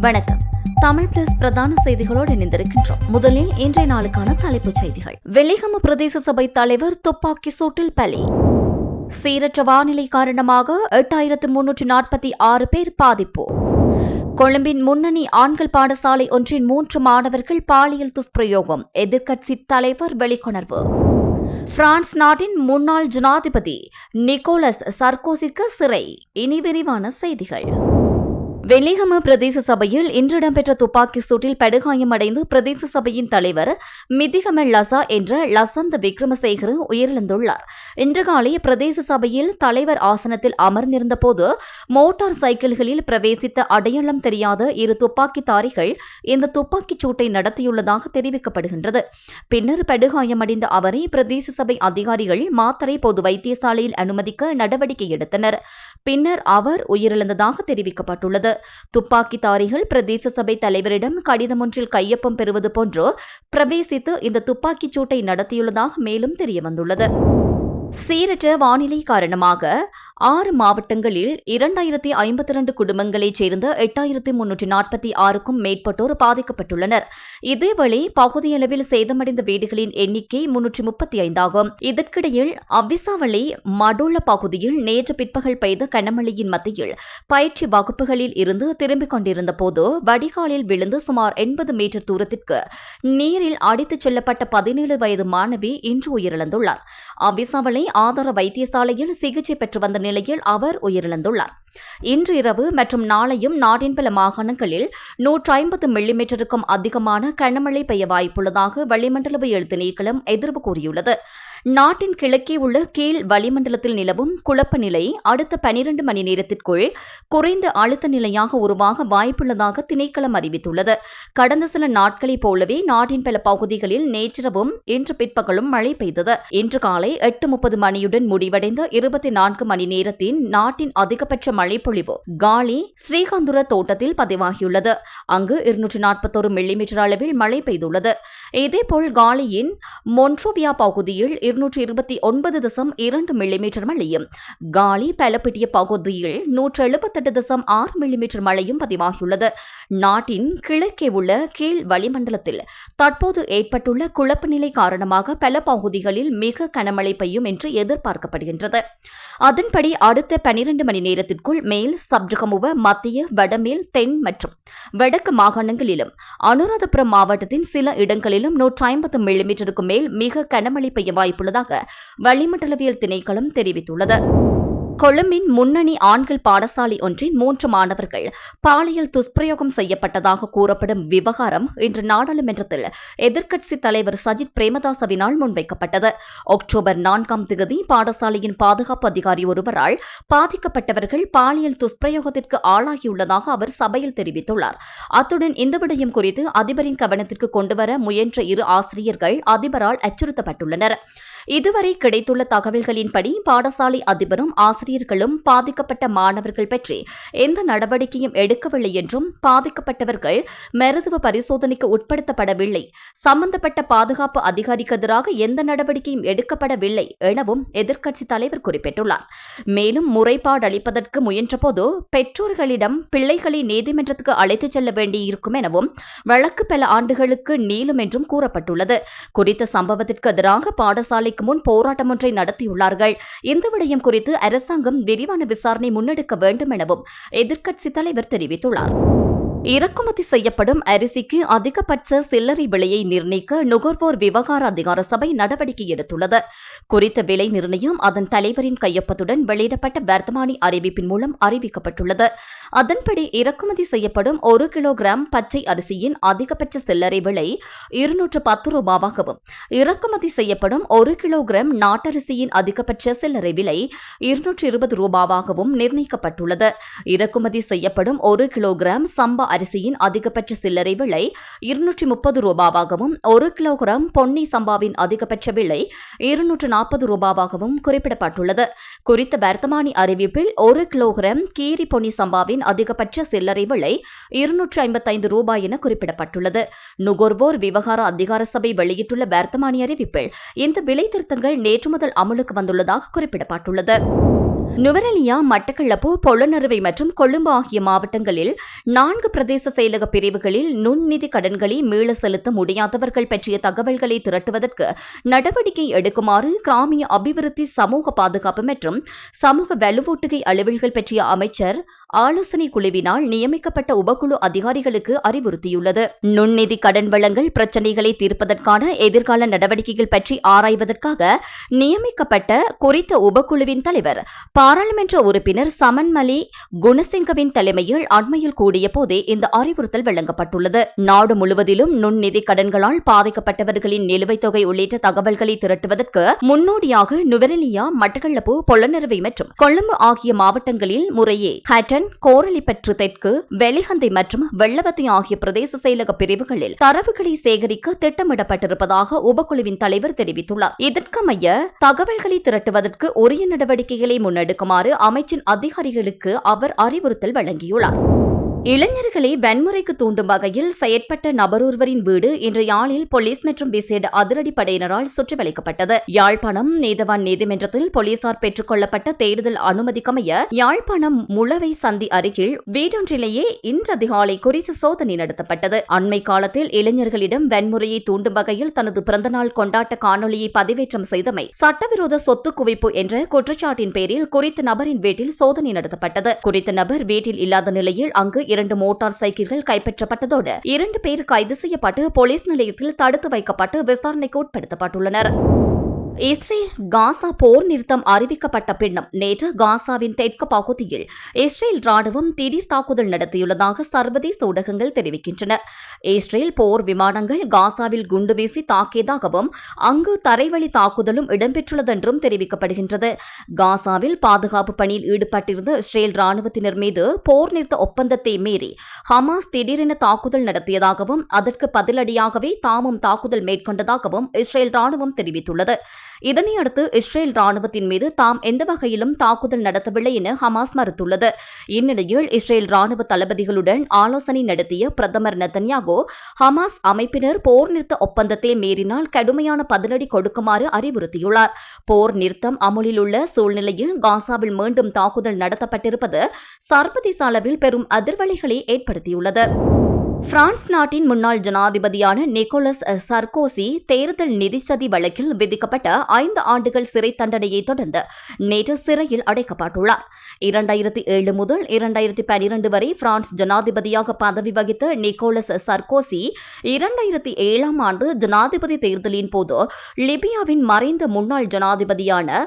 வணக்கம். தமிழ் பிளஸ் பிரதான செய்திகளோடு இணைந்திருக்கின்றோம். முதலில் இன்றைய நாளுக்கான தலைப்புச் செய்திகள். வெலிகம பிரதேச சபை தலைவர் துப்பாக்கி சூட்டில் பலி. சீரற்ற வானிலை காரணமாக 8346 பேர் பாதிப்பு. கொழும்பின் முன்னணி ஆண்கள் பாடசாலை ஒன்றின் 3 மாணவர்கள் பாலியல் துஷ்பிரயோகம். எதிர்க்கட்சி தலைவர் வெளிக்கொணர்வு. பிரான்ஸ் நாட்டின் முன்னாள் ஜனாதிபதி நிக்கோலஸ் சர்கோசிக்கு சிறை. இனி விரிவான செய்திகள். வெலிகம பிரதேச சபையில் இன்று இடம்பெற்ற துப்பாக்கி சூட்டில் படுகாயமடைந்து பிரதேச சபையின் தலைவர் மிதிகம லசா என்ற லசந்த விக்ரமசேகர உயிரிழந்துள்ளார். இன்று காலை பிரதேச சபையில் தலைவர் ஆசனத்தில் அமர்ந்திருந்த போது மோட்டார் சைக்கிள்களில் பிரவேசித்த அடையாளம் தெரியாத 2 துப்பாக்கிதாரிகள் இந்த துப்பாக்கிச் சூட்டை நடத்தியுள்ளதாக தெரிவிக்கப்படுகின்றது. பின்னர் படுகாயமடைந்த அவரை பிரதேச சபை அதிகாரிகள் மாத்தறை பொது வைத்தியசாலையில் அனுமதிக்க நடவடிக்கை எடுத்தனர். பின்னர் அவர் உயிரிழந்ததாக தெரிவிக்கப்பட்டுள்ளது. துப்பாக்கிதாரிகள் பிரதேச சபை தலைவரிடம் கடிதம் ஒன்றில் கையொப்பம் பெறுவது போன்று பிரவேசித்து இந்த துப்பாக்கிச் சூட்டை நடத்தியுள்ளதாக மேலும் தெரியவந்துள்ளது. சீரற்ற வானிலை காரணமாக 6 மாவட்டங்களில் 2052 குடும்பங்களைச் சேர்ந்த 8346க்கும் மேற்பட்டோர் பாதிக்கப்பட்டுள்ளனர். இதேவேளை பகுதியளவில் சேதமடைந்த வீடுகளின் எண்ணிக்கை 335 ஆகும். இதற்கிடையில் அவ்விசாவளை மடுள்ள பகுதியில் நேற்று பிற்பகல் பெய்த கனமழையின் மத்தியில் பயிற்சி வகுப்புகளில் இருந்து திரும்பிக் கொண்டிருந்த போது வடிகாலில் விழுந்து சுமார் 80 மீட்டர் தூரத்திற்கு நீரில் அடித்துச் செல்லப்பட்ட 17 வயது மாணவி இன்று உயிரிழந்துள்ளார். அவ்விசாவளை ஆதார வைத்தியசாலையில் சிகிச்சை பெற்று வந்த நிலையில் அவர் உயிரிழந்துள்ளார். இன்று இரவு மற்றும் நாளையும் நாட்டின் பல மாகாணங்களில் 150 மில்லிமீட்டருக்கும் அதிகமான கனமழை பெய்ய வாய்ப்புள்ளதாக வளிமண்டலவியல் திணைக்களம் எதிர்வு கூறியுள்ளது. நாட்டின் கிழக்கே உள்ள கீழ் வளிமண்டலத்தில் நிலவும் குழப்ப நிலை அடுத்த 12 மணி நேரத்திற்குள் குறைந்த அழுத்த நிலையாக உருவாக வாய்ப்புள்ளதாக திணைக்களம் அறிவித்துள்ளது. கடந்த சில நாட்களைப் போலவே நாட்டின் பல பகுதிகளில் நேற்றிரவும் இன்று பிற்பகலும் மழை பெய்தது. இன்று காலை 8:30 மணியுடன் முடிவடைந்த 24 மணி நேரத்தின் நாட்டின் அதிகபட்ச மழைப்பொழிவு காலி ஸ்ரீகாந்துர தோட்டத்தில் பதிவாகியுள்ளது. அங்கு 241 மில்லிமீட்டர் அளவில் மழை பெய்துள்ளது. இதேபோல் காலியின் மொன்ட்ரோவியா பகுதியில் 229.2 மில்லிமீட்டர் மழையும் காலி பலப்பிட்டிய பகுதியில் 178.6 மில்லிமீட்டர் மழையும் பதிவாகியுள்ளது. நாட்டின் கிழக்கே உள்ள கீழ் வளிமண்டலத்தில் தற்போது ஏற்பட்டுள்ள குழப்ப நிலை காரணமாக பல பகுதிகளில் மிக கனமழை பெய்யும் என்று எதிர்பார்க்கப்படுகின்றது. அதன்படி அடுத்த 12 மணி நேரத்திற்குள் மேல் சப்ரகமுவ மத்திய வடமேல் தென் மற்றும் வடக்கு மாகாணங்களிலும் அனுராதபுரம் மாவட்டத்தின் சில இடங்களிலும் 150 மில்லிமீட்டருக்கு மேல் மிக கனமழை பெய்ய வாய்ப்புள்ளதாக வளிமண்டலவியல் திணைக்களம் தெரிவித்துள்ளது. கொழும்பின் முன்னணி ஆண்கள் பாடசாலை ஒன்றின் 3 மாணவர்கள் பாலியல் துஷ்பிரயோகம் செய்யப்பட்டதாக கூறப்படும் விவகாரம் இன்று நாடாளுமன்றத்தில் எதிர்க்கட்சித் தலைவர் சஜித் பிரேமதாசவினால் முன்வைக்கப்பட்டது. அக்டோபர் 4ஆம் தேதி பாடசாலையின் பாதுகாப்பு அதிகாரி ஒருவரால் பாதிக்கப்பட்டவர்கள் பாலியல் துஷ்பிரயோகத்திற்கு ஆளாகியுள்ளதாக அவர் சபையில் தெரிவித்துள்ளார். அத்துடன் இந்த விடயம் குறித்து அதிபரின் கவனத்திற்கு கொண்டுவர முயன்ற 2 ஆசிரியர்கள் அதிபரால் அச்சுறுத்தப்பட்டுள்ளனர். இதுவரை கிடைத்துள்ள தகவல்களின்படி பாடசாலை அதிபரும் ஆசிரியர்களும் பாதிக்கப்பட்ட மாணவர்கள் பற்றி எந்த நடவடிக்கையும் எடுக்கவில்லை என்றும் பாதிக்கப்பட்டவர்கள் மருத்துவ பரிசோதனைக்கு உட்படுத்தப்படவில்லை, சம்பந்தப்பட்ட பாதுகாப்பு அதிகாரிக்கு எதிராக எந்த நடவடிக்கையும் எடுக்கப்படவில்லை எனவும் எதிர்க்கட்சித் தலைவர் குறிப்பிட்டுள்ளார். மேலும் முறைப்பாடு அளிப்பதற்கு முயன்றபோது பெற்றோர்களிடம் பிள்ளைகளை நீதிமன்றத்துக்கு அழைத்துச் செல்ல வேண்டியிருக்கும் எனவும் வழக்கு பல ஆண்டுகளுக்கு நீளும் என்றும் கூறப்பட்டுள்ளது. குறித்த சம்பவத்திற்கு எதிராக பாடசாலை முன் போராட்டம் ஒன்றை நடத்தியுள்ளார்கள். இந்த விடயம் குறித்து அரசாங்கம் விரிவான விசாரணை முன்னெடுக்க வேண்டும் எனவும் எதிர்க்கட்சித் தலைவர் தெரிவித்துள்ளார். இறக்குமதி செய்யப்படும் அரிசிக்கு அதிகபட்ச சில்லறை விலையை நிர்ணயிக்க நுகர்வோர் விவகார அதிகார சபை நடவடிக்கை எடுத்துள்ளது. குறித்த விலை நிர்ணயம் அதன் தலைவரின் கையொப்பத்துடன் வெளியிடப்பட்ட வர்த்தமானி அறிவிப்பின் மூலம் அறிவிக்கப்பட்டுள்ளது. அதன்படி இறக்குமதி செய்யப்படும் 1 கிலோகிராம் பச்சை அரிசியின் அதிகபட்ச சில்லறை விலை 210 ரூபாவாகவும், இறக்குமதி செய்யப்படும் 1 கிலோகிராம் நாட்டரிசியின் அதிகபட்ச சில்லறை விலை 220 ரூபாவாகவும் நிர்ணயிக்கப்பட்டுள்ளது. இறக்குமதி செய்யப்படும் 1 கிலோகிராம் சம்பா அரிசியின் அதிகபட்ச சில்லறை விலை 230 ரூபாவாகவும், 1 கிலோகிராம் பொன்னி சம்பாவின் அதிகபட்ச விலை 240 ரூபாவாகவும் குறிப்பிடப்பட்டுள்ளது. குறித்த வர்த்தமானி அறிவிப்பில் 1 கிலோகிராம் கீரி பொன்னி சம்பாவின் அதிகபட்ச சில்லறை விலை 255 ரூபாய் என குறிப்பிடப்பட்டுள்ளது. நுகர்வோர் விவகார அதிகார சபை வெளியிட்டுள்ள வர்த்தமானி அறிவிப்பில் இந்த விலை திருத்தங்கள் நேற்று முதல் அமலுக்கு வந்துள்ளதாக குறிப்பிடப்பட்டுள்ளது. நுவரெலியா, மட்டக்களப்பு, பொலனறுவை மற்றும் கொழும்பு ஆகிய மாவட்டங்களில் 4 பிரதேச செயலக பிரிவுகளில் நுண்நிதி கடன்களை மீள செலுத்த முடியாதவர்கள் பற்றிய தகவல்களை திரட்டுவதற்கு நடவடிக்கை எடுக்குமாறு கிராமிய அபிவிருத்தி, சமூக பாதுகாப்பு மற்றும் சமூக வலுவூட்டுகை அலுவல்கள் பற்றிய அமைச்சர் ஆலோசனை குழுவினால் நியமிக்கப்பட்ட உபகுழு அதிகாரிகளுக்கு அறிவுறுத்தியுள்ளது. நுண்நிதி கடன் வழங்கல் பிரச்சினைகளை தீர்ப்பதற்கான எதிர்கால நடவடிக்கைகள் பற்றி ஆராய்வதற்காக நியமிக்கப்பட்ட குறித்த உபகுழுவின் தலைவர் பாராளுமன்ற உறுப்பினர் சமன்மலி குணசிங்கவின் தலைமையில் அண்மையில் கூடிய போதே இந்த அறிவுறுத்தல் வழங்கப்பட்டுள்ளது. நாடு முழுவதிலும் நுண்நிதி கடன்களால் பாதிக்கப்பட்டவர்களின் நிலுவைத் தொகை உள்ளிட்ட தகவல்களை திரட்டுவதற்கு முன்னோடியாக நுவரெலியா, மட்டக்களப்பு, பொலனறுவை மற்றும் கொழும்பு ஆகிய மாவட்டங்களில் முறையே ஹட்டன், கோரளிப்பற்று தெற்கு, வெலிகந்தை மற்றும் வெள்ளவத்தை ஆகிய பிரதேச செயலக பிரிவுகளில் தரவுகளை சேகரிக்க திட்டமிடப்பட்டிருப்பதாக உபகுழுவின் தலைவர் தெரிவித்துள்ளார். இதற்கமைய தகவல்களை திரட்டுவதற்கு உரிய நடவடிக்கைகளை முன்னெடுக்குமாறு அமைச்சின் அதிகாரிகளுக்கு அவர் அறிவுறுத்தல் வழங்கியுள்ளார். இளைஞர்களை வன்முறைக்கு தூண்டும் வகையில் செயற்பட்ட நபரொருவரின் வீடு இன்று யாழில் போலீஸ் மற்றும் விசேட அதிரடிப்படையினரால் சுற்றி வளைக்கப்பட்டது. யாழ்ப்பாணம் நீதவான் நீதிமன்றத்தில் போலீசார் பெற்றுக் கொள்ளப்பட்ட தேடுதல் அனுமதிக்கமைய யாழ்ப்பாணம் முளவை சந்தி அருகில் வீடொன்றிலேயே இன்று அதிகாலை குறித்து சோதனை நடத்தப்பட்டது. அண்மை காலத்தில் இளைஞர்களிடம் வன்முறையை தூண்டும் வகையில் தனது பிறந்தநாள் கொண்டாட்ட காணொலியை பதிவேற்றம் செய்தமை, சட்டவிரோத சொத்து குவிப்பு என்ற குற்றச்சாட்டின் பேரில் குறித்த நபரின் வீட்டில் சோதனை நடத்தப்பட்டது. குறித்த நபர் வீட்டில் இல்லாத நிலையில் அங்கு 2 மோட்டார் சைக்கிள்கள் கைப்பற்றப்பட்டதோடு 2 பேர் கைது செய்யப்பட்டு போலீஸ் நிலையத்தில் தடுத்து வைக்கப்பட்டு விசாரணைக்கு உட்படுத்தப்பட்டுள்ளனர். இஸ்ரேல் காசா போர் நிறுத்தம் அறிவிக்கப்பட்ட பின்னம் நேற்று காசாவின் தெற்கு பகுதியில் இஸ்ரேல் ராணுவம் திடீர் தாக்குதல் நடத்தியுள்ளதாக சர்வதேச ஊடகங்கள் தெரிவிக்கின்றன. இஸ்ரேல் போர் விமானங்கள் காசாவில் குண்டு வீசி தாக்கியதாகவும் அங்கு தரைவழி தாக்குதலும் இடம்பெற்றுள்ளதென்றும் தெரிவிக்கப்படுகின்றது. காசாவில் பாதுகாப்பு பணியில் ஈடுபட்டிருந்த இஸ்ரேல் ராணுவத்தினர் மீது போர் நிறுத்த ஒப்பந்தத்தை மீறி ஹமாஸ் திடீரென தாக்குதல் நடத்தியதாகவும் அதற்கு பதிலடியாகவே தாமும் தாக்குதல் மேற்கொண்டதாகவும் இஸ்ரேல் ராணுவம் தெரிவித்துள்ளது. இதனையடுத்து இஸ்ரேல் ராணுவத்தின் மீது தாம் எந்த வகையிலும் தாக்குதல் நடத்தவில்லை என ஹமாஸ் மறுத்துள்ளது. இந்நிலையில் இஸ்ரேல் ராணுவ தளபதிகளுடன் ஆலோசனை நடத்திய பிரதமர் நெதன்யாகு ஹமாஸ் அமைப்பினர் போர் நிறுத்த ஒப்பந்தத்தை மீறினால் கடுமையான பதிலடி கொடுக்குமாறு அறிவுறுத்தியுள்ளார். போர் நிறுத்தம் அமுலில் உள்ள சூழ்நிலையில் காசாவில் மீண்டும் தாக்குதல் நடத்தப்பட்டிருப்பது சர்வதேச அளவில் பெரும் அதிர்வலைகளை ஏற்படுத்தியுள்ளது. பிரான்ஸ் நாட்டின் முன்னாள் ஜனாதிபதியான நிக்கோலஸ் சர்கோசி தேர்தல் நிதிச்சதி வழக்கில் விதிக்கப்பட்ட 5 ஆண்டுகள் சிறை தண்டனையை தொடர்ந்து நேற்று சிறையில் அடைக்கப்பட்டுள்ளார். 2007 முதல் 2012 வரை பிரான்ஸ் ஜனாதிபதியாக பதவி வகித்த நிக்கோலஸ் சர்கோசி 2007ஆம் ஆண்டு ஜனாதிபதி தேர்தலின் போது லிபியாவின் மறைந்த முன்னாள் ஜனாதிபதியான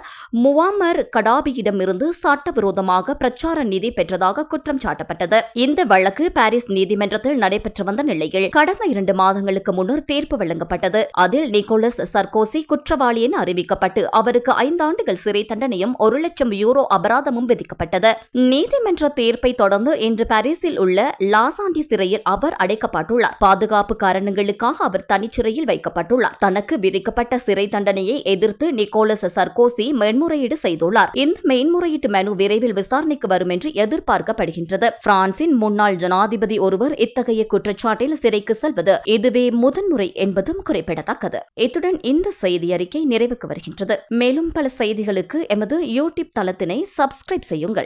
முவாமர் கடாபியிடமிருந்து சட்டவிரோதமாக பிரச்சார நிதி பெற்றதாக குற்றம் சாட்டப்பட்டது. இந்த வழக்கு பாரிஸ் நீதிமன்றத்தில் நடைபெற்று வந்த நிலையில் கடந்த 2 மாதங்களுக்கு முன்னர் தீர்ப்பு வழங்கப்பட்டது. அதில் நிக்கோலஸ் சர்கோசி குற்றவாளி என அறிவிக்கப்பட்டு அவருக்கு 5 ஆண்டுகள் சிறை தண்டனையும் 1 லட்சம் யூரோ அபராதமும் விதிக்கப்பட்டது. நீதிமன்ற தீர்ப்பை தொடர்ந்து இன்று பாரிஸில் உள்ள லாசாண்டி சிறையில் அவர் அடைக்கப்பட்டுள்ளார். பாதுகாப்பு காரணங்களுக்காக அவர் தனிச்சிறையில் வைக்கப்பட்டுள்ளார். தனக்கு விதிக்கப்பட்ட சிறை தண்டனையை எதிர்த்து நிக்கோலஸ் சர்கோசி மேன்முறையீடு செய்துள்ளார். இந்த மேன்முறையீட்டு மனு விரைவில் விசாரணைக்கு வரும் என்று எதிர்பார்க்கப்படுகின்றது. பிரான்சின் முன்னாள் ஜனாதிபதி ஒருவர் இத்தகைய குற்றச்சாட்டில் சிறைக்கு செல்வது இதுவே முதன்முறை என்பதும் குறிப்பிடத்தக்கது. இத்துடன் இந்த செய்தி அறிக்கை நிறைவுக்கு வருகின்றது. மேலும் பல செய்திகளுக்கு எமது யூடியூப் தளத்தினை சப்ஸ்கிரைப் செய்யுங்கள்.